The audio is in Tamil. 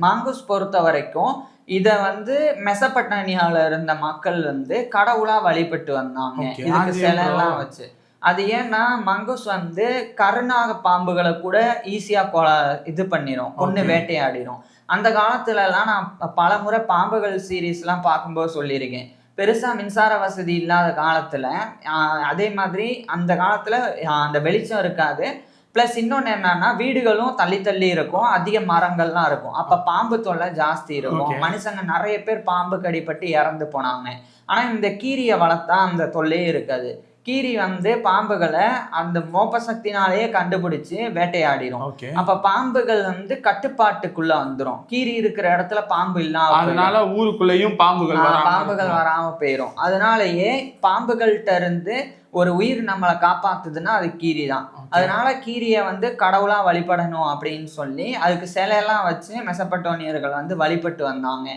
மாங்கூஸ் பொறுத்த வரைக்கும் இத மெசபட்டானியால இருந்த மக்கள் கடவுளா வழிபட்டு வந்தாங்க. இதுக்கு சிலை எல்லாம் வச்சு. அது ஏன்னா மங்கூஸ் கருநாக பாம்புகளை கூட ஈஸியா இது பண்ணிரும், கொன்னு வேட்டையாடிரும். அந்த காலத்துல எல்லாம் நான் பல முறை பாம்புகள் சீரீஸ் எல்லாம் பார்க்கும்போது சொல்லியிருக்கேன். பெருசா மின்சார வசதி இல்லாத காலத்துல அதே மாதிரி அந்த காலத்துல அந்த வெளிச்சம் இருக்காது. பிளஸ் இன்னொன்னு என்னன்னா வீடுகளும் தள்ளி தள்ளி இருக்கும், அதிக மரங்கள்லாம் இருக்கும். அப்ப பாம்பு தொல்லை ஜாஸ்தி இருக்கும். மனுஷங்க நிறைய பேர் பாம்பு கடிப்பட்டு இறந்து போனாங்க. ஆனா இந்த கீரியை வளர்த்தா அந்த தொல்லையே இருக்காது. கீரி பாம்புகளை அந்த மோப்ப சக்தினாலேயே கண்டுபிடிச்சு வேட்டையாடிடும். அப்ப பாம்புகள் கட்டுப்பாட்டுக்குள்ள வந்துடும். கீரி இருக்கிற இடத்துல பாம்பு இல்லாம ஊருக்குள்ளேயும் பாம்புகள் வராம போயிரும். அதனாலயே பாம்புகள்கிட்ட இருந்து ஒரு உயிர் நம்மளை காப்பாத்துதுன்னா அது கீரி தான். அதனால கீரியை கடவுளா வழிபடணும் அப்படின்னு சொல்லி அதுக்கு சிலையெல்லாம் வச்சு மெசபட்டோனியர்கள் வழிபட்டு வந்தாங்க.